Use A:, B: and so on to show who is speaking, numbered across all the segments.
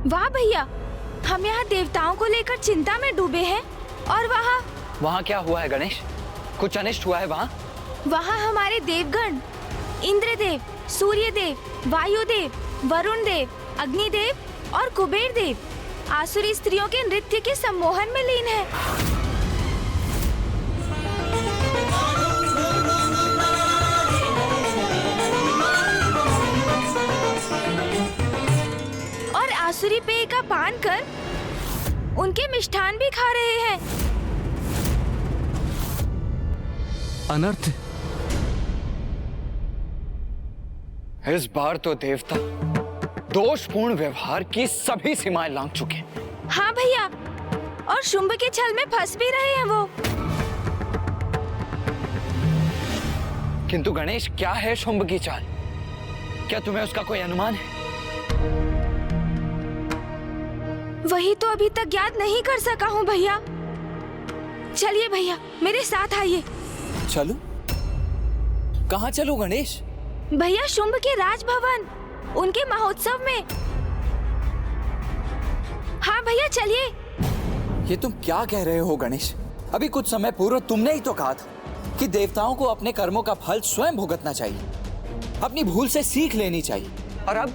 A: वाह भैया, हम यहाँ देवताओं को लेकर चिंता में डूबे हैं और वहाँ
B: क्या हुआ है गणेश? कुछ अनिष्ट हुआ है वहाँ?
A: वहाँ हमारे देवगण इंद्रदेव, सूर्यदेव, वायुदेव, वरुण देव, अग्निदेव और कुबेर देव आसुरी स्त्रियों के नृत्य के सम्मोहन में लीन है। और आसुरी पेय का पान कर उनके मिष्ठान भी खा रहे हैं।
C: अनर्थ।
B: इस बार तो देवता दोषपूर्ण व्यवहार की सभी सीमाएं लांघ चुके हैं।
A: हाँ भैया, और शुंभ के छल में फंस भी रहे हैं वो।
B: किंतु गणेश, क्या है शुंभ की चाल? क्या तुम्हें उसका कोई अनुमान है?
A: वही तो अभी तक ज्ञात नहीं कर सका हूँ भैया। चलिए भैया, मेरे साथ आइए।
C: चलो? कहाँ चलो गणेश?
A: भैया, शुंभ के राजभवन, उनके महोत्सव में। हाँ भैया, चलिए।
C: ये तुम क्या कह रहे हो गणेश? अभी कुछ समय पूर्व तुमने ही तो कहा था कि देवताओं को अपने कर्मों का फल स्वयं भुगतना चाहिए, अपनी भूल से सीख लेनी चाहिए।
B: और अब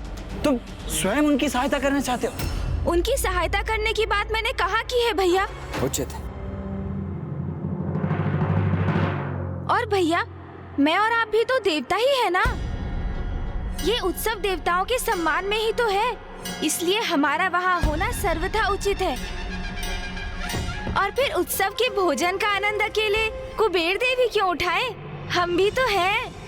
B: तुम स्वयं उनकी सहायता करना चाहते हो?
A: उनकी सहायता करने की बात मैंने कहाँ की है भैया?
C: उचित है।
A: और भैया, मैं और आप भी तो देवता ही है ना। ये उत्सव देवताओं के सम्मान में ही तो है, इसलिए हमारा वहाँ होना सर्वथा उचित है। और फिर उत्सव के भोजन का आनंद अकेले कुबेर देवी क्यों उठाए? हम भी तो हैं।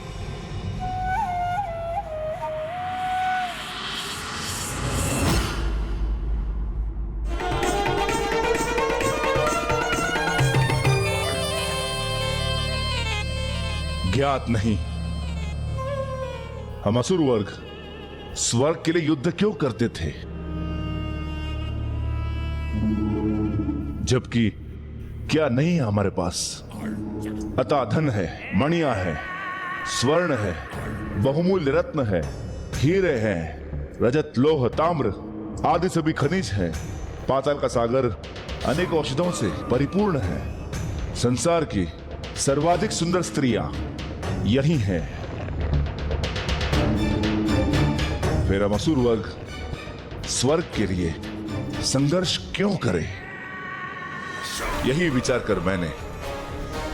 D: ज्ञात नहीं, हम असुर वर्ग स्वर्ग के लिए युद्ध क्यों करते थे, जबकि क्या नहीं है हमारे पास? अतः धन है, मणियां है, स्वर्ण है, बहुमूल्य रत्न है, हीरे हैं, रजत, लोह, ताम्र आदि सभी खनिज हैं। पाताल का सागर अनेक औषधों से परिपूर्ण है। संसार की सर्वाधिक सुंदर स्त्रियां यही है। फिर हम असुर वर्ग स्वर्ग के लिए संघर्ष क्यों करें? यही विचार कर मैंने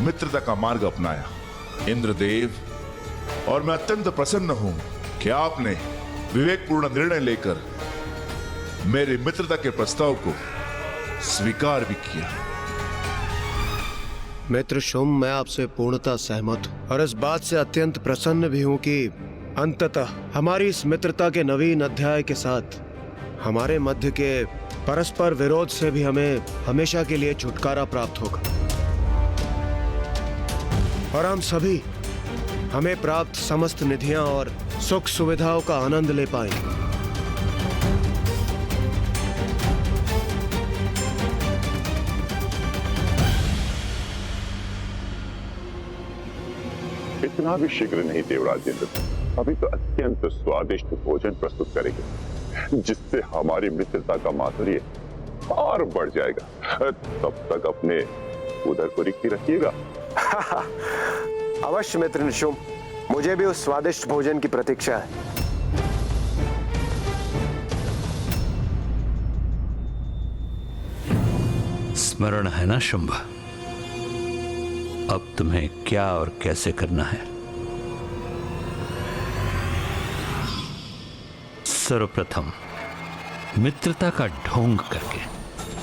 D: मित्रता का मार्ग अपनाया। इंद्रदेव, और मैं अत्यंत प्रसन्न हूं कि आपने विवेकपूर्ण निर्णय लेकर मेरे मित्रता के प्रस्ताव को स्वीकार भी किया।
E: मित्र शुंभ, मैं आपसे पूर्णतः सहमत हूँ और इस बात से अत्यंत प्रसन्न भी हूँ कि अंततः हमारी इस मित्रता के नवीन अध्याय के साथ हमारे मध्य के परस्पर विरोध से भी हमें हमेशा के लिए छुटकारा प्राप्त होगा और हम सभी हमें प्राप्त समस्त निधियां और सुख सुविधाओं का आनंद ले पाएंगे।
F: इतना भी शीघ्र नहीं देवराज इंद्र, अभी तो अत्यंत स्वादिष्ट भोजन प्रस्तुत करेंगे जिससे हमारी मित्रता का माधुर्य और बढ़ जाएगा। तब तक अपने उदर को रिक्ति रखिएगा।
E: अवश्य मित्र शुंभ, मुझे भी उस स्वादिष्ट भोजन की प्रतीक्षा है।
G: स्मरण है ना शुंभ, अब तुम्हें क्या और कैसे करना है? सर्वप्रथम मित्रता का ढोंग करके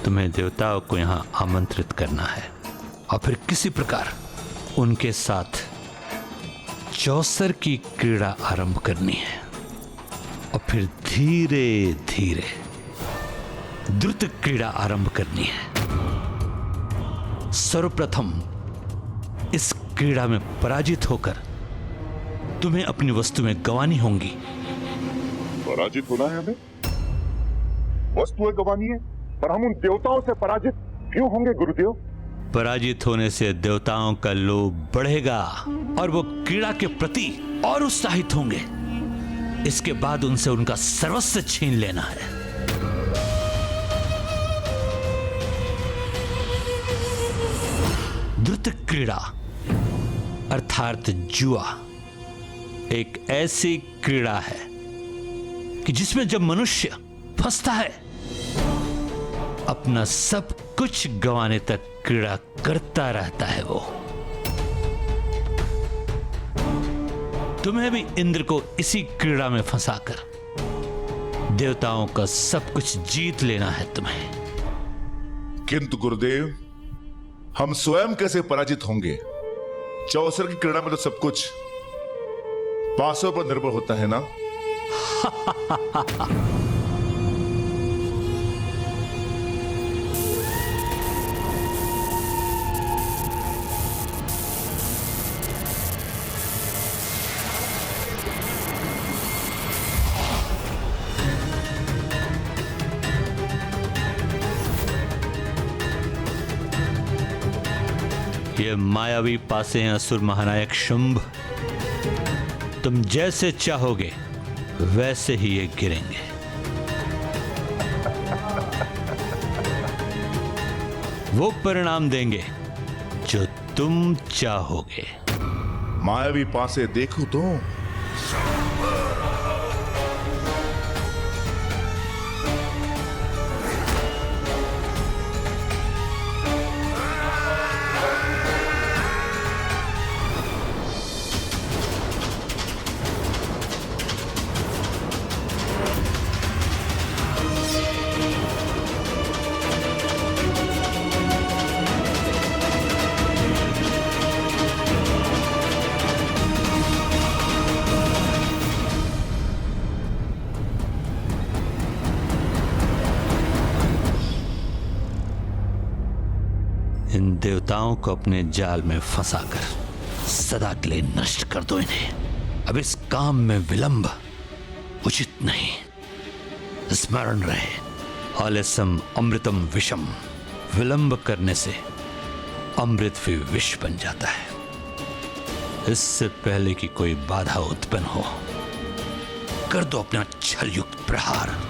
G: तुम्हें देवताओं को यहां आमंत्रित करना है और फिर किसी प्रकार उनके साथ चौसर की क्रीड़ा आरंभ करनी है और फिर धीरे धीरे द्रुत क्रीड़ा आरंभ करनी है। सर्वप्रथम इस क्रीड़ा में पराजित होकर तुम्हें अपनी वस्तुएं गंवानी होंगी।
F: पराजित होना है हमें? वस्तुएं गंवानी है? पर हम उन देवताओं से पराजित क्यों होंगे गुरुदेव?
G: पराजित होने से देवताओं का लोभ बढ़ेगा और वो क्रीड़ा के प्रति और उत्साहित होंगे। इसके बाद उनसे उनका सर्वस्व छीन लेना है। द्रुत क्रीड़ा अर्थात जुआ एक ऐसी क्रीड़ा है कि जिसमें जब मनुष्य फंसता है अपना सब कुछ गंवाने तक क्रीड़ा करता रहता है। वो तुम्हें भी इंद्र को इसी क्रीड़ा में फंसाकर देवताओं का सब कुछ जीत लेना है तुम्हें।
D: किंतु गुरुदेव, हम स्वयं कैसे पराजित होंगे? चौसर की क्रीड़ा में तो सब कुछ पासों पर निर्भर होता है ना।
G: ये मायावी पासे हैं असुर महानायक शुंभ। तुम जैसे चाहोगे वैसे ही ये गिरेंगे। वो परिणाम देंगे जो तुम चाहोगे।
D: मायावी पासे देखो तो
G: इन देवताओं को अपने जाल में फंसाकर सदा के लिए नष्ट कर दो इन्हें। अब इस काम में विलंब उचित नहीं। स्मरण रहे, आलस्यम अमृतम विषम। विलंब करने से अमृत भी विष बन जाता है। इससे पहले कि कोई बाधा उत्पन्न हो, कर दो अपना छलयुक्त प्रहार।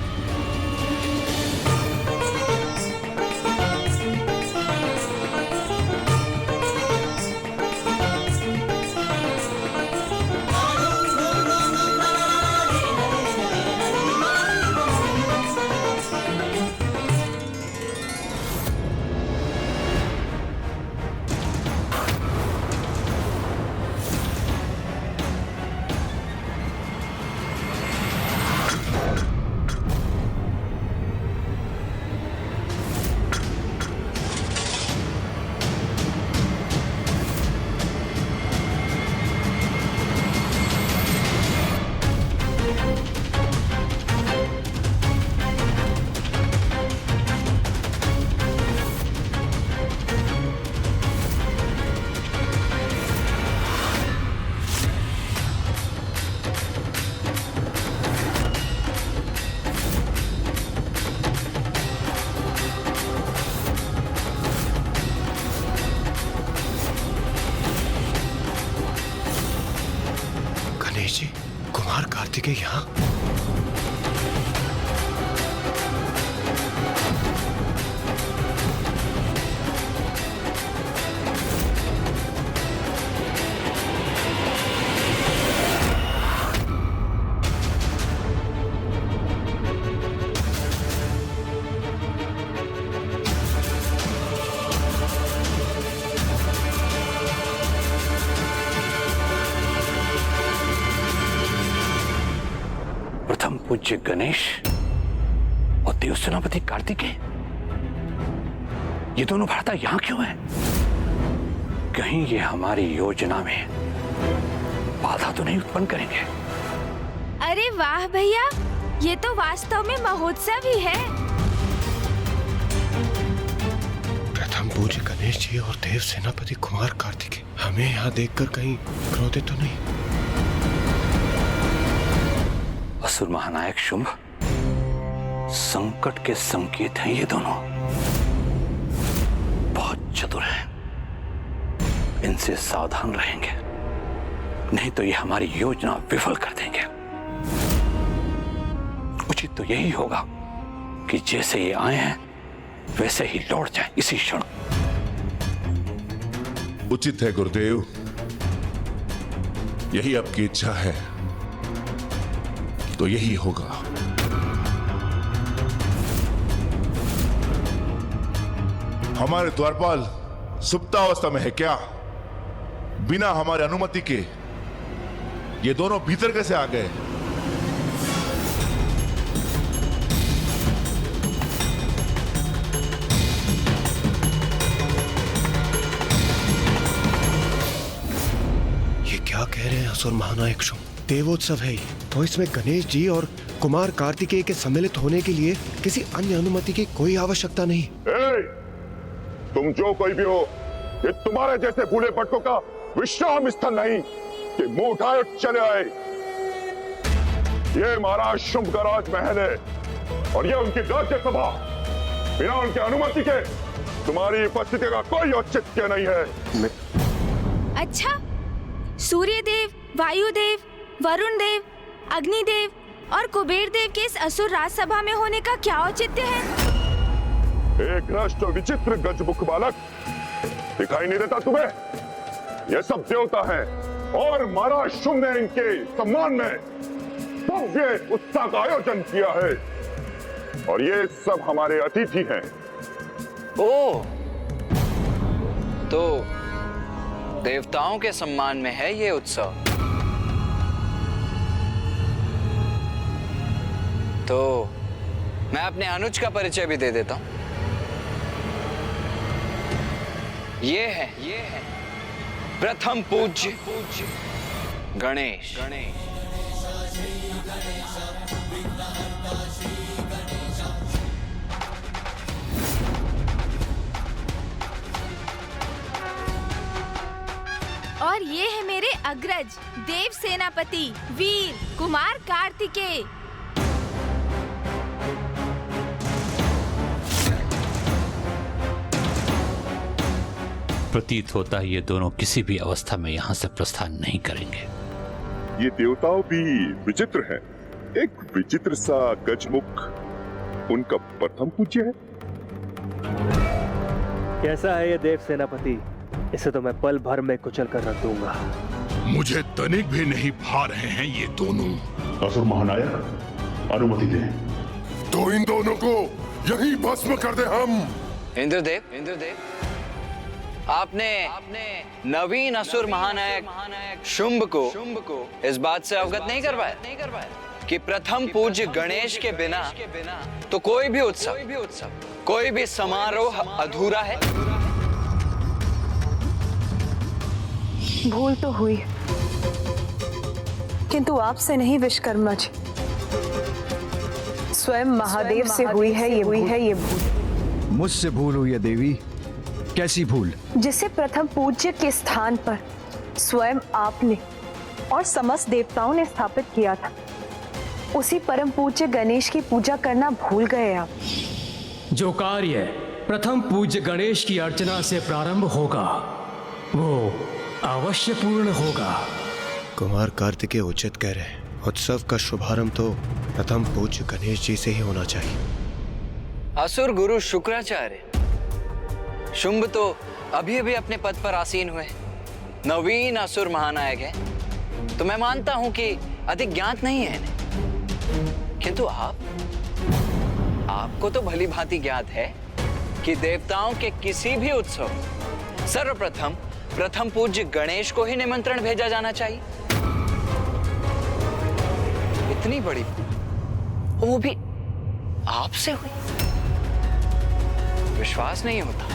E: गणेश जी, कुमार कार्तिकेय यहाँ?
B: प्रथम पूज्य गणेश और देव सेनापति कार्तिकेय, ये दोनों भ्राता यहां क्यों हैं? कहीं ये हमारी योजना में बाधा तो नहीं उत्पन्न करेंगे?
A: अरे वाह भैया, ये तो वास्तव में महोत्सव ही है।
E: प्रथम पूज्य गणेश जी और देव सेनापति कुमार कार्तिकेय हमें यहाँ देखकर कहीं क्रोधित तो नहीं?
B: असुर महानायक शुंभ, संकट के संकेत हैं ये दोनों। बहुत चतुर हैं, इनसे सावधान रहेंगे, नहीं तो ये हमारी योजना विफल कर देंगे। उचित तो यही होगा कि जैसे ये आए हैं वैसे ही लौट जाए इसी क्षण।
D: उचित है गुरुदेव, यही आपकी इच्छा है तो यही होगा। हमारे द्वारपाल सुप्तावस्था में है क्या? बिना हमारे अनुमति के ये दोनों भीतर कैसे आ गए?
E: ये क्या कह रहे हैं असुर महानायक शुंभ? देवोत्सव है ये, तो इसमें गणेश जी और कुमार कार्तिकेय के सम्मिलित होने के लिए किसी अन्य अनुमति की कोई आवश्यकता नहीं।
F: तुम जो कोई भी हो, ये तुम्हारे जैसे भूले भटकों का विश्राम स्थल नहीं कि मुंह उठाए चले आए। ये महाराज शुंभ का राजमहल है और ये उनकी राज्यसभा। बिना उनकी अनुमति के तुम्हारी उपस्थिति का कोई औचित्य नहीं है।
A: अच्छा, सूर्य देव, वायु देव, वरुण देव, अग्निदेव और कुबेर देव के इस असुर राजसभा में होने का क्या औचित्य है?
F: एक भ्रष्ट और विचित्र गजमुख बालक, दिखाई नहीं देता तुम्हें? ये सब देवता हैं और महाराज शुंभ ने इनके सम्मान में भव्य उत्सव का आयोजन किया है और ये सब हमारे अतिथि हैं।
C: ओ, तो देवताओं के सम्मान में है ये उत्सव। तो मैं अपने अनुज का परिचय भी दे देता हूं। ये है प्रथम पूज्य गणेश।
A: और ये है मेरे अग्रज देव सेनापति वीर कुमार कार्तिकेय।
G: प्रतीत होता है ये दोनों किसी भी अवस्था में यहाँ से प्रस्थान नहीं करेंगे।
F: ये देवताओं भी विचित्र हैं। एक विचित्र सा गजमुख उनका प्रथम पूज्य है।
H: कैसा है ये देव सेनापति? इसे तो मैं पल भर में कुचल कर रख दूंगा।
D: मुझे तनिक भी नहीं भा रहे हैं ये दोनों।
F: असुर महानायक, अनुमति दें।
D: तो इन दोनों को यहीं भस्म कर दे हम।
C: इंद्रदेव, आपने नवीन असुर महानायक शुंभ को इस बात से अवगत नहीं करवाया कि प्रथम पूज्य गणेश के बिना तो कोई भी उत्सव, कोई भी समारोह अधूरा है।
I: भूल तो हुई, किंतु आपसे नहीं विश्वकर्मा जी, स्वयं महादेव से हुई है ये भूल।
J: मुझसे भूल हुई है देवी? कैसी भूल?
I: जिसे प्रथम पूज्य के स्थान पर स्वयं आपने और समस्त देवताओं ने स्थापित किया था, उसी परम पूज्य गणेश की पूजा करना भूल गए आप।
K: जो कार्य प्रथम पूज्य गणेश की अर्चना से प्रारंभ होगा वो अवश्य पूर्ण होगा।
E: कुमार कार्तिकेय उचित कह रहे हैं। उत्सव का शुभारंभ तो प्रथम पूज्य गणेश जी से ही होना चाहिए।
C: असुर गुरु शुक्राचार्य शुंभ तो अभी अभी अपने पद पर आसीन हुए, नवीन असुर महानायक है, तो मैं मानता हूं कि अधिक ज्ञात नहीं है इन्हें। किंतु आपको तो भली भांति ज्ञात है कि देवताओं के किसी भी उत्सव सर्वप्रथम प्रथम पूज्य गणेश को ही निमंत्रण भेजा जाना चाहिए। इतनी बड़ी, वो भी आपसे हुई, विश्वास नहीं होता।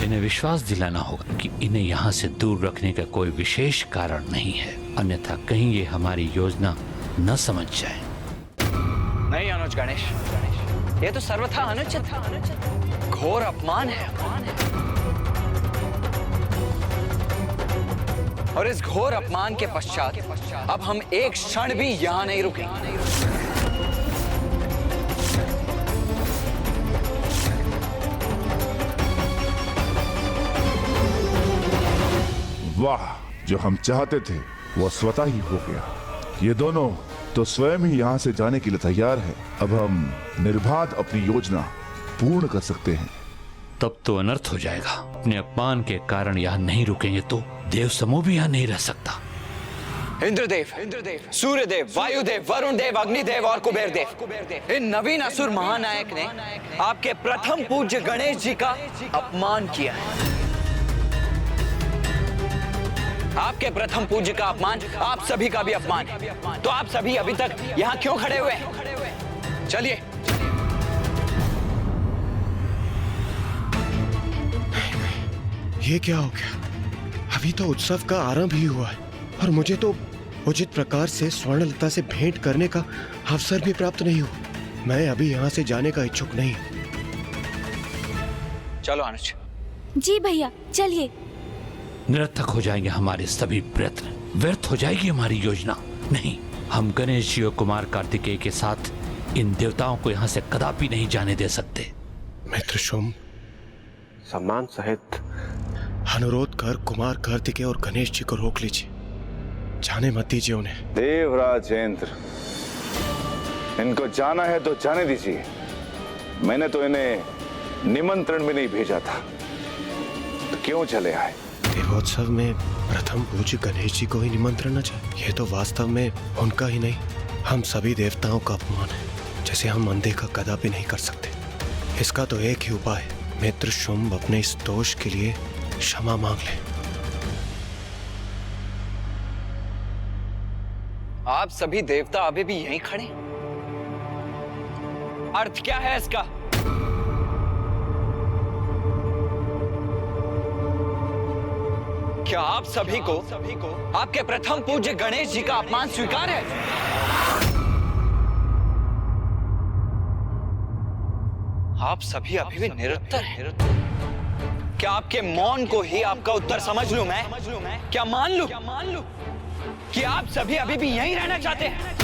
G: इन्हें विश्वास दिलाना होगा कि इन्हें यहाँ से दूर रखने का कोई विशेष कारण नहीं है, अन्यथा कहीं ये हमारी योजना न समझ जाए।
C: नहीं अनुज गणेश, ये तो सर्वथा अनुचित है, घोर अपमान है। और इस घोर अपमान के पश्चात अब हम एक क्षण भी यहां नहीं रुकेंगे।
D: वाह, जो हम चाहते थे वो स्वतः ही हो गया। ये दोनों तो स्वयं ही यहाँ से जाने के लिए तैयार है। अब हम निर्बाध अपनी योजना पूर्ण कर सकते हैं।
G: तब तो अनर्थ हो जाएगा। अपने अपमान के कारण यहाँ नहीं रुकेंगे तो देव समूह भी यहाँ नहीं रह सकता।
C: इंद्रदेव, सूर्यदेव, वायुदेव, वरुण देव, अग्निदेव और कुबेर देव, इन नवीन असुर महानायक ने आपके प्रथम पूज्य गणेश जी का अपमान किया है। आपके प्रथम पूज्य का अपमान आप सभी का भी अपमान है। तो आप सभी अभी तक यहाँ क्यों खड़े हुए हैं? चलिए।
E: ये क्या हो गया? अभी तो उत्सव का आरंभ ही हुआ है और मुझे तो उचित प्रकार से स्वर्णलता से भेंट करने का अवसर भी प्राप्त नहीं हुआ। मैं अभी यहाँ से जाने का इच्छुक नहीं हूँ।
C: चलो अनुज।
A: जी भैया चलिए।
G: निरर्थक हो जाएंगे हमारे सभी प्रयत्न, व्यर्थ हो जाएगी हमारी योजना। नहीं, हम गणेश जी और कुमार कार्तिकेय के साथ इन देवताओं को यहाँ से कदापि नहीं जाने दे सकते।
E: मित्र शुंभ, सम्मान सहित अनुरोध कर कुमार कार्तिकेय और गणेश जी को रोक लीजिए। जाने मत दीजिए उन्हें।
D: देवराज इंद्र, इनको जाना है तो जाने दीजिए। मैंने तो इन्हें निमंत्रण भी नहीं भेजा था, तो क्यों चले आए?
E: देवोत्सव में प्रथम पूज्य गणेश जी को ही निमंत्रण न जाए, ये तो वास्तव में उनका ही नहीं, हम सभी देवताओं का अपमान है, जैसे हम अनदेखा कदापि नहीं कर सकते। इसका तो एक ही उपाय है, मित्र शुंभ अपने इस दोष के लिए क्षमा मांग ले।
C: आप सभी देवता अभी भी यहीं खड़े? अर्थ क्या है इसका? क्या आप सभी को आपके प्रथम पूज्य गणेश जी का अपमान स्वीकार है? आप सभी अभी भी निरुत्तर हैं। क्या आपके मौन को ही आपका उत्तर समझ लूं मैं? क्या मान लूं कि आप सभी अभी भी यहीं रहना चाहते हैं?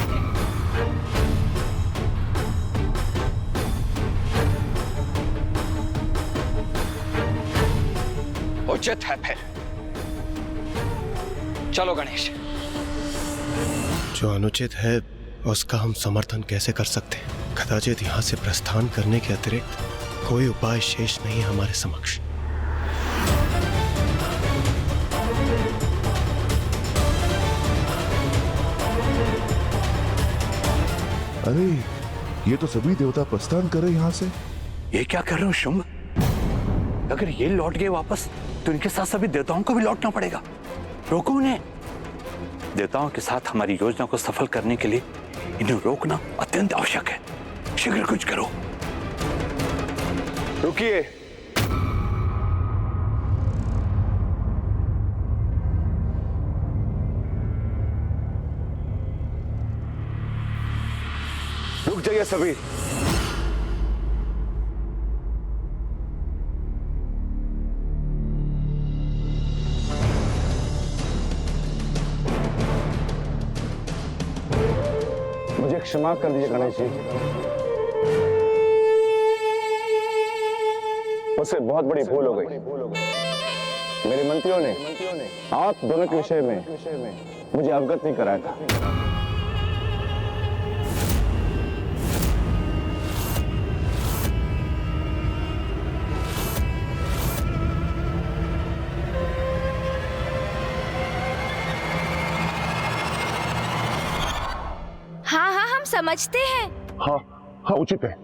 C: उचित है फिर। चलो गणेश।
E: जो अनुचित है उसका हम समर्थन कैसे कर सकते हैं? कदाचित यहाँ से प्रस्थान करने के अतिरिक्त कोई उपाय शेष नहीं है हमारे समक्ष।
D: अरे, ये तो सभी देवता प्रस्थान कर रहे यहाँ से।
B: ये क्या कर रहे हो शुंभ? अगर ये लौट गए वापस तो इनके साथ सभी देवताओं को भी लौटना पड़ेगा। रोको उन्हें। देवताओं के साथ हमारी योजना को सफल करने के लिए इन्हें रोकना अत्यंत आवश्यक है। शीघ्र कुछ करो।
F: रुकिए। रुक जाइए सभी। मुझे क्षमा कर दीजिए गणेश जी। मुझसे बहुत बड़ी भूल हो गई। मेरे मंत्रियों ने आप दोनों के विषय में मुझे अवगत नहीं कराया था।
A: हाँ हाँ हम समझते हैं।
F: हाँ हाँ उचित है।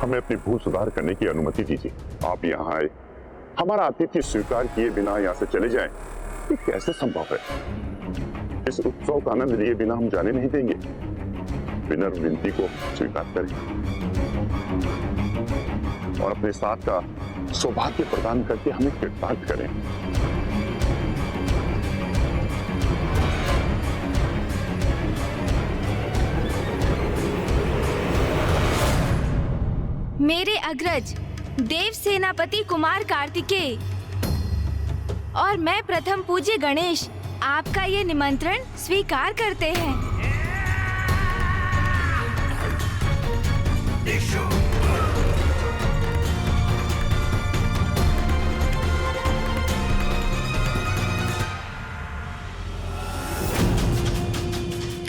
F: हमें अपनी भूल सुधार करने की अनुमति दीजिए। आप यहाँ आए, हमारा आतिथ्य स्वीकार किए बिना यहाँ से चले जाएं, ये कैसे संभव है? इस उत्सव का आनंद लिए बिना हम जाने नहीं देंगे। विनम्र विनती को स्वीकार करें और अपने साथ का सौभाग्य प्रदान करके हमें कृतार्थ करें।
A: मेरे अग्रज देव सेनापति कुमार कार्तिकेय और मैं प्रथम पूज्य गणेश आपका ये निमंत्रण स्वीकार करते हैं।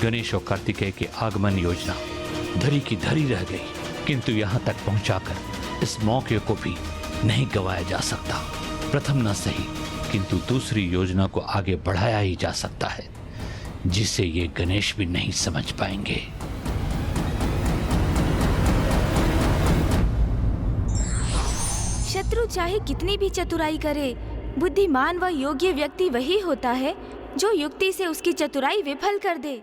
G: गणेश और कार्तिकेय की आगमन योजना धरी की धरी रह गई, किंतु यहाँ तक पहुंचाकर इस मौके को भी नहीं गंवाया जा सकता। प्रथम न सही, किंतु दूसरी योजना को आगे बढ़ाया ही जा सकता है, जिसे ये गणेश भी नहीं समझ पाएंगे।
A: शत्रु चाहे कितनी भी चतुराई करे, बुद्धिमान व योग्य व्यक्ति वही होता है जो युक्ति से उसकी चतुराई विफल कर दे।